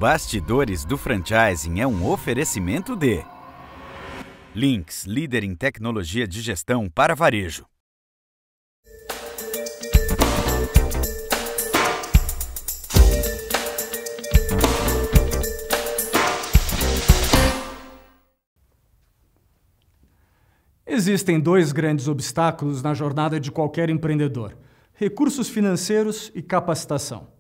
Bastidores do Franchising é um oferecimento de Lynx, líder em tecnologia de gestão para varejo. Existem dois grandes obstáculos na jornada de qualquer empreendedor: recursos financeiros e capacitação.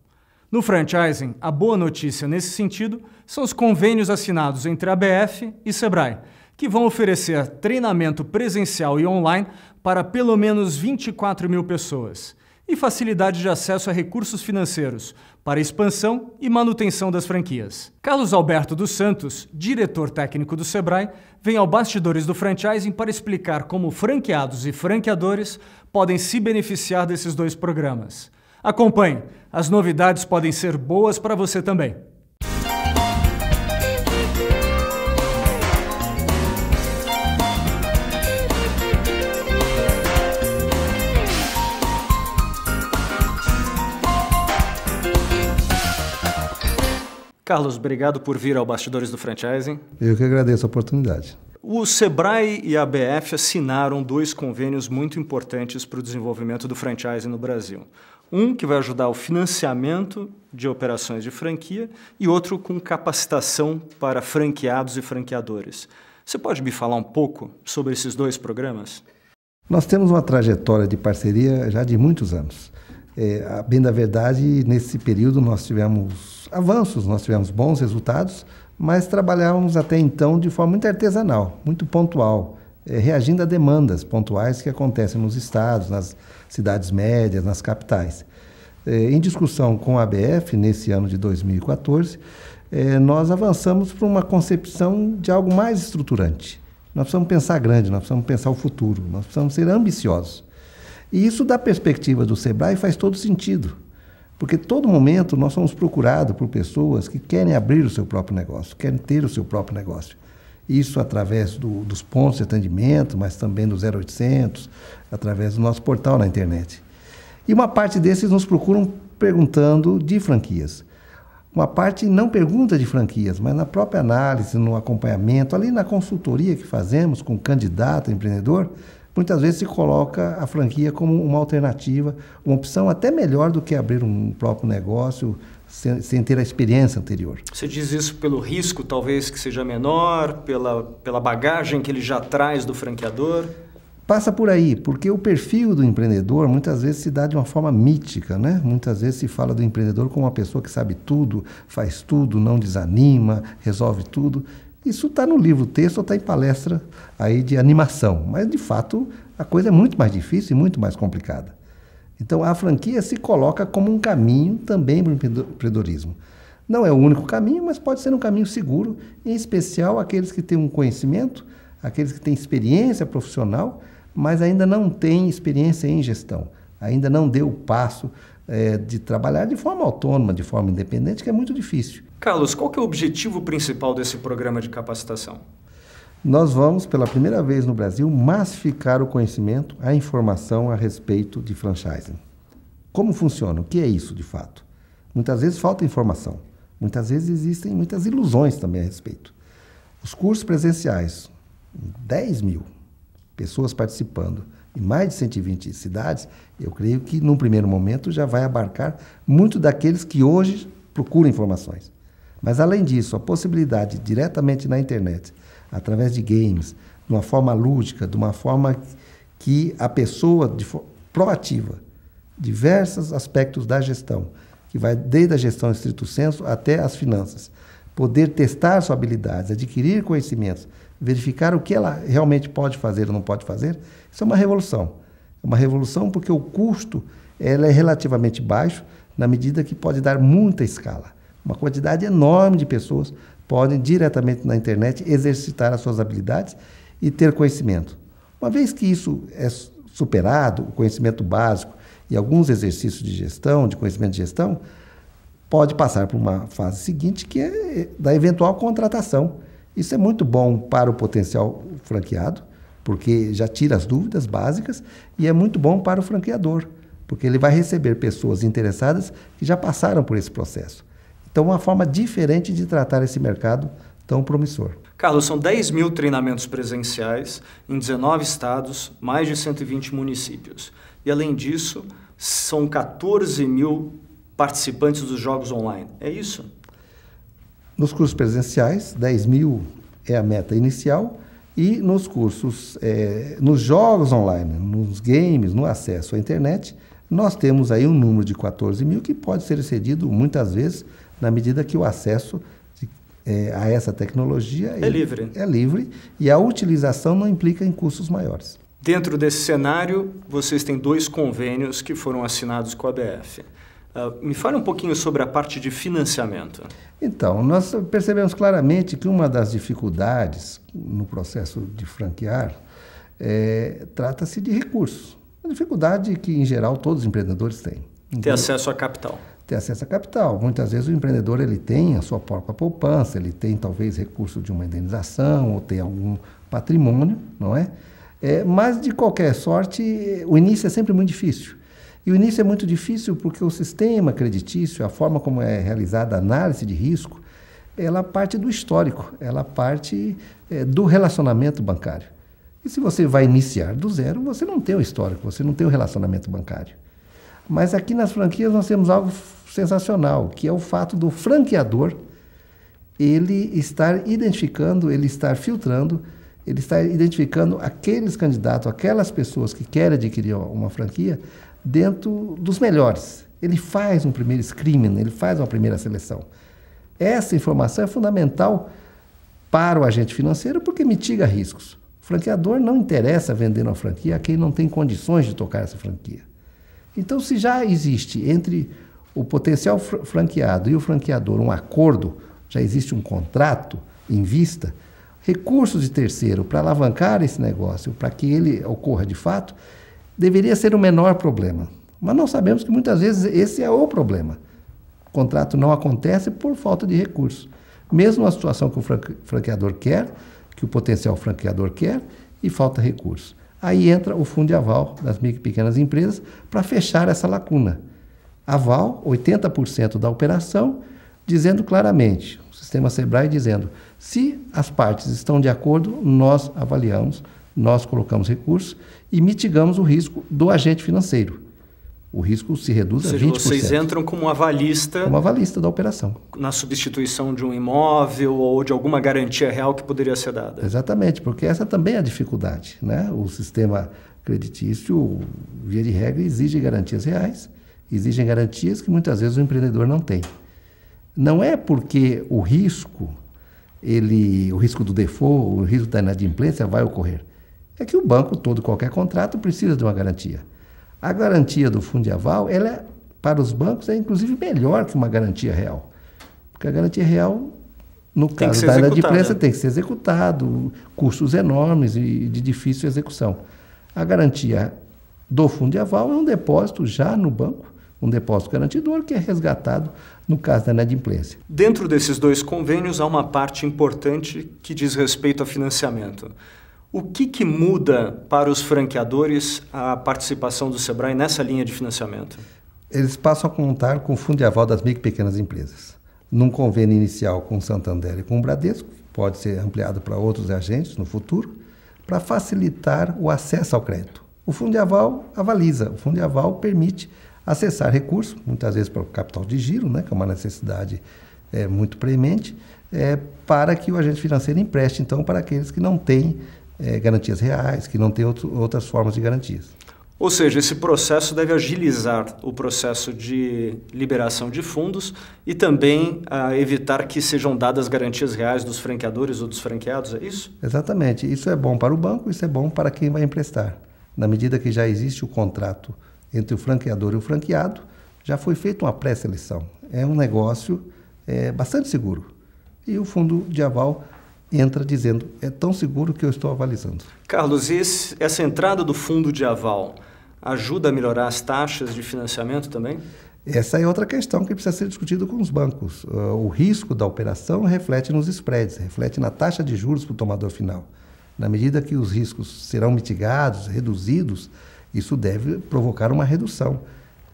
No franchising, a boa notícia nesse sentido são os convênios assinados entre a ABF e Sebrae, que vão oferecer treinamento presencial e online para pelo menos 24 mil pessoas, e facilidade de acesso a recursos financeiros para expansão e manutenção das franquias. Carlos Alberto dos Santos, diretor técnico do Sebrae, vem ao Bastidores do Franchising para explicar como franqueados e franqueadores podem se beneficiar desses dois programas. Acompanhe, as novidades podem ser boas para você também. Carlos, obrigado por vir ao Bastidores do Franchising. Eu que agradeço a oportunidade. O Sebrae e a ABF assinaram dois convênios muito importantes para o desenvolvimento do franchising no Brasil. Um que vai ajudar o financiamento de operações de franquia e outro com capacitação para franqueados e franqueadores. Você pode me falar um pouco sobre esses dois programas? Nós temos uma trajetória de parceria já de muitos anos. Bem da verdade, nesse período nós tivemos avanços, nós tivemos bons resultados, mas trabalhávamos até então de forma muito artesanal, muito pontual, reagindo a demandas pontuais que acontecem nos estados, nas cidades médias, nas capitais. Em discussão com a ABF, nesse ano de 2014, nós avançamos para uma concepção de algo mais estruturante. Nós precisamos pensar grande, nós precisamos pensar o futuro, nós precisamos ser ambiciosos. E isso, da perspectiva do Sebrae, faz todo sentido. Porque todo momento nós somos procurados por pessoas que querem abrir o seu próprio negócio, querem ter o seu próprio negócio. Isso através dos pontos de atendimento, mas também do 0800, através do nosso portal na internet. E uma parte desses nos procuram perguntando de franquias. Uma parte não pergunta de franquias, mas na própria análise, no acompanhamento, ali na consultoria que fazemos com o candidato empreendedor, muitas vezes se coloca a franquia como uma alternativa, uma opção até melhor do que abrir um próprio negócio sem ter a experiência anterior. Você diz isso pelo risco, talvez, que seja menor, pela bagagem que ele já traz do franqueador? Passa por aí, porque o perfil do empreendedor muitas vezes se dá de uma forma mítica, né? Muitas vezes se fala do empreendedor como uma pessoa que sabe tudo, faz tudo, não desanima, resolve tudo. Isso está no livro texto ou está em palestra aí de animação, mas de fato a coisa é muito mais difícil e muito mais complicada. Então a franquia se coloca como um caminho também para o empreendedorismo. Não é o único caminho, mas pode ser um caminho seguro, em especial aqueles que têm um conhecimento, aqueles que têm experiência profissional, mas ainda não têm experiência em gestão, ainda não deu o passo de trabalhar de forma autônoma, de forma independente, que é muito difícil. Carlos, qual que é o objetivo principal desse programa de capacitação? Nós vamos, pela primeira vez no Brasil, massificar o conhecimento, a informação a respeito de franchising. Como funciona? O que é isso, de fato? Muitas vezes falta informação. Muitas vezes existem muitas ilusões também a respeito. Os cursos presenciais, 10 mil pessoas participando, em mais de 120 cidades, eu creio que, num primeiro momento, já vai abarcar muito daqueles que hoje procuram informações. Mas, além disso, a possibilidade, diretamente na internet, através de games, de uma forma lúdica, de uma forma que a pessoa, proativa, diversos aspectos da gestão, que vai desde a gestão estrito sensu até as finanças, poder testar suas habilidades, adquirir conhecimentos, verificar o que ela realmente pode fazer ou não pode fazer, isso é uma revolução. É uma revolução porque o custo ela é relativamente baixo, na medida que pode dar muita escala. Uma quantidade enorme de pessoas podem, diretamente na internet, exercitar as suas habilidades e ter conhecimento. Uma vez que isso é superado, o conhecimento básico e alguns exercícios de gestão, de conhecimento de gestão, pode passar por uma fase seguinte, que é da eventual contratação. Isso é muito bom para o potencial franqueado, porque já tira as dúvidas básicas, e é muito bom para o franqueador, porque ele vai receber pessoas interessadas que já passaram por esse processo. Então, uma forma diferente de tratar esse mercado tão promissor. Carlos, são 10 mil treinamentos presenciais em 19 estados, mais de 120 municípios. E, além disso, são 14 mil participantes dos jogos online. É isso? Nos cursos presenciais, 10 mil é a meta inicial, e nos cursos, nos jogos online, nos games, no acesso à internet, nós temos aí um número de 14 mil que pode ser excedido muitas vezes na medida que o acesso a essa tecnologia é livre. É livre e a utilização não implica em custos maiores. Dentro desse cenário, vocês têm 2 convênios que foram assinados com a ABF. Me fale um pouquinho sobre a parte de financiamento. Então, nós percebemos claramente que uma das dificuldades no processo de franquear trata-se de recursos. Uma dificuldade que, em geral, todos os empreendedores têm. Ter acesso a capital. Ter acesso a capital. Muitas vezes o empreendedor ele tem a sua própria poupança, ele tem talvez recurso de uma indenização ou tem algum patrimônio, não é? Mas, de qualquer sorte, o início é sempre muito difícil. E o início é muito difícil porque o sistema creditício, a forma como é realizada a análise de risco, ela parte do histórico, ela parte do relacionamento bancário. E se você vai iniciar do zero, você não tem o histórico, você não tem o relacionamento bancário. Mas aqui nas franquias nós temos algo sensacional, que é o fato do franqueador ele estar identificando, ele estar filtrando, ele está identificando aqueles candidatos, aquelas pessoas que querem adquirir uma franquia dentro dos melhores. Ele faz um primeiro screening, ele faz uma primeira seleção. Essa informação é fundamental para o agente financeiro porque mitiga riscos. O franqueador não interessa vender uma franquia a quem não tem condições de tocar essa franquia. Então, se já existe entre o potencial franqueado e o franqueador um acordo, já existe um contrato em vista, recursos de terceiro para alavancar esse negócio, para que ele ocorra de fato, deveria ser o menor problema. Mas nós sabemos que muitas vezes esse é o problema. O contrato não acontece por falta de recursos. Mesmo na situação que o franqueador quer, que o potencial franqueador quer, e falta recursos. Aí entra o fundo de aval das micro e pequenas empresas para fechar essa lacuna. Aval, 80% da operação, dizendo claramente, o sistema Sebrae dizendo, se as partes estão de acordo, nós avaliamos, nós colocamos recursos e mitigamos o risco do agente financeiro. O risco se reduz a 20%. Ou seja, vocês entram como avalista... Como avalista da operação. Na substituição de um imóvel ou de alguma garantia real que poderia ser dada. Exatamente, porque essa também é a dificuldade, né? O sistema creditício, via de regra, exige garantias reais, exigem garantias que muitas vezes o empreendedor não tem. Não é porque o risco do default, o risco da inadimplência vai ocorrer. É que o banco, todo qualquer contrato, precisa de uma garantia. A garantia do fundo de aval, para os bancos, é inclusive melhor que uma garantia real. Porque a garantia real, no caso da inadimplência, tem que ser executado, custos enormes e de difícil execução. A garantia do fundo de aval é um depósito já no banco, um depósito garantidor que é resgatado no caso da inadimplência. Dentro desses 2 convênios, há uma parte importante que diz respeito a financiamento. O que muda para os franqueadores a participação do Sebrae nessa linha de financiamento? Eles passam a contar com o fundo de aval das micro e pequenas empresas. Num convênio inicial com o Santander e com o Bradesco, pode ser ampliado para outros agentes no futuro, para facilitar o acesso ao crédito. O fundo de aval avaliza, o fundo de aval permite acessar recursos, muitas vezes para o capital de giro, né, que é uma necessidade muito premente, para que o agente financeiro empreste, então, para aqueles que não têm garantias reais, que não têm outras formas de garantias. Ou seja, esse processo deve agilizar o processo de liberação de fundos e também evitar que sejam dadas garantias reais dos franqueadores ou dos franqueados, é isso? Exatamente. Isso é bom para o banco, isso é bom para quem vai emprestar. Na medida que já existe o contrato entre o franqueador e o franqueado, já foi feita uma pré-seleção. É um negócio bastante seguro. E o fundo de aval entra dizendo, é tão seguro que eu estou avalizando. Carlos, e essa entrada do fundo de aval ajuda a melhorar as taxas de financiamento também? Essa é outra questão que precisa ser discutida com os bancos. O risco da operação reflete nos spreads, reflete na taxa de juros para o tomador final. Na medida que os riscos serão mitigados, reduzidos, isso deve provocar uma redução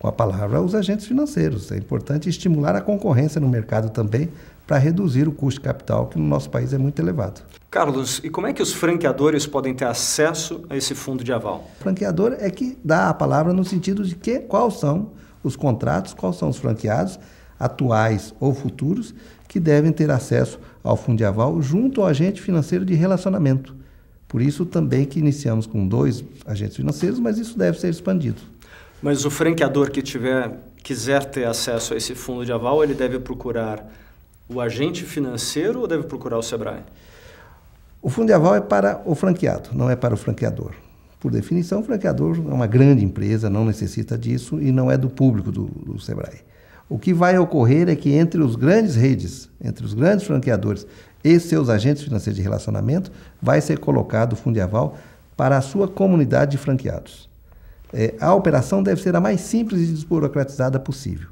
com a palavra os agentes financeiros. É importante estimular a concorrência no mercado também para reduzir o custo de capital, que no nosso país é muito elevado. Carlos, e como é que os franqueadores podem ter acesso a esse fundo de aval? O franqueador é que dá a palavra no sentido de quais são os contratos, quais são os franqueados, atuais ou futuros, que devem ter acesso ao fundo de aval junto ao agente financeiro de relacionamento. Por isso também que iniciamos com 2 agentes financeiros, mas isso deve ser expandido. Mas o franqueador que quiser ter acesso a esse fundo de aval, ele deve procurar o agente financeiro ou deve procurar o Sebrae? O fundo de aval é para o franqueado, não é para o franqueador. Por definição, o franqueador é uma grande empresa, não necessita disso e não é do público do Sebrae. O que vai ocorrer é que entre os grandes redes, entre os grandes franqueadores e seus agentes financeiros de relacionamento, vai ser colocado o fundo de aval para a sua comunidade de franqueados. A operação deve ser a mais simples e desburocratizada possível.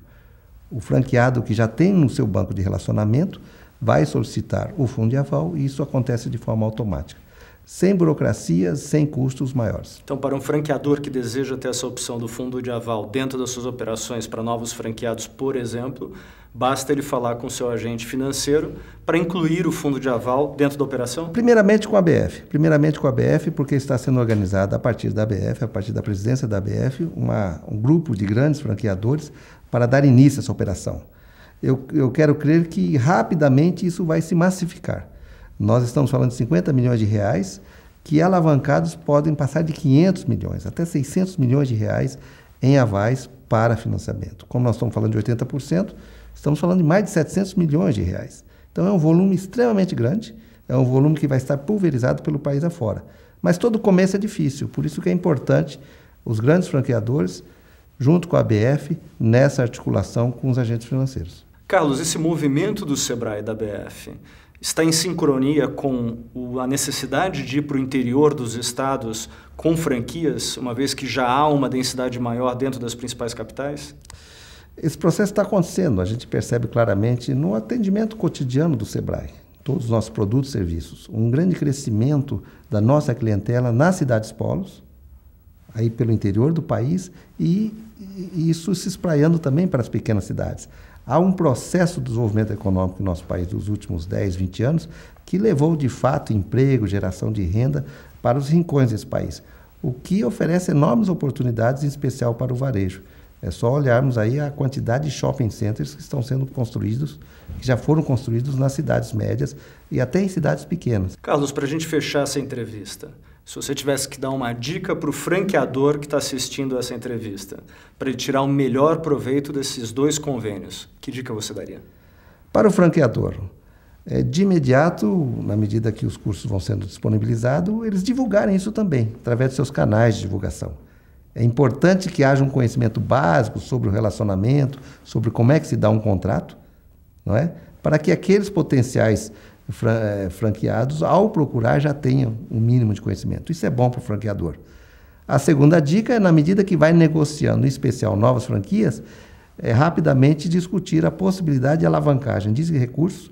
O franqueado que já tem no seu banco de relacionamento vai solicitar o fundo de aval e isso acontece de forma automática, sem burocracia, sem custos maiores. Então, para um franqueador que deseja ter essa opção do fundo de aval dentro das suas operações para novos franqueados, por exemplo, basta ele falar com o seu agente financeiro para incluir o fundo de aval dentro da operação? Primeiramente com a ABF, porque está sendo organizada a partir da ABF, a partir da presidência da ABF, um grupo de grandes franqueadores para dar início a essa operação. Eu quero crer que rapidamente isso vai se massificar. Nós estamos falando de 50 milhões de reais, que alavancados podem passar de 500 milhões, até 600 milhões de reais em avais para financiamento. Como nós estamos falando de 80%, estamos falando de mais de 700 milhões de reais. Então é um volume extremamente grande, é um volume que vai estar pulverizado pelo país afora. Mas todo começo é difícil, por isso que é importante os grandes franqueadores, junto com a ABF, nessa articulação com os agentes financeiros. Carlos, esse movimento do Sebrae e da ABF está em sincronia com a necessidade de ir para o interior dos estados com franquias, uma vez que já há uma densidade maior dentro das principais capitais? Esse processo está acontecendo, a gente percebe claramente no atendimento cotidiano do Sebrae, todos os nossos produtos e serviços, um grande crescimento da nossa clientela nas cidades polos, aí pelo interior do país, e isso se espraiando também para as pequenas cidades. Há um processo de desenvolvimento econômico no nosso país dos últimos 10, 20 anos que levou, de fato, emprego, geração de renda para os rincões desse país, o que oferece enormes oportunidades, em especial para o varejo. É só olharmos aí a quantidade de shopping centers que estão sendo construídos, que já foram construídos nas cidades médias e até em cidades pequenas. Carlos, para a gente fechar essa entrevista, se você tivesse que dar uma dica para o franqueador que está assistindo essa entrevista, para ele tirar o melhor proveito desses 2 convênios, que dica você daria? Para o franqueador, de imediato, na medida que os cursos vão sendo disponibilizados, eles divulgarem isso também, através de seus canais de divulgação. É importante que haja um conhecimento básico sobre o relacionamento, sobre como é que se dá um contrato, não é? Para que aqueles potenciais franqueados, ao procurar, já tenham um mínimo de conhecimento. Isso é bom para o franqueador. A segunda dica é, na medida que vai negociando, em especial novas franquias, rapidamente discutir a possibilidade de alavancagem de recursos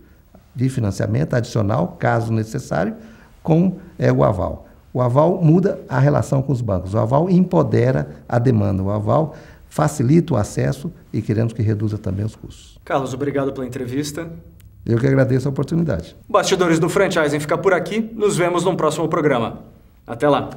de financiamento adicional, caso necessário, com o aval. O aval muda a relação com os bancos, o aval empodera a demanda, o aval facilita o acesso e queremos que reduza também os custos. Carlos, obrigado pela entrevista. Eu que agradeço a oportunidade. Bastidores do Franchising fica por aqui. Nos vemos no próximo programa. Até lá!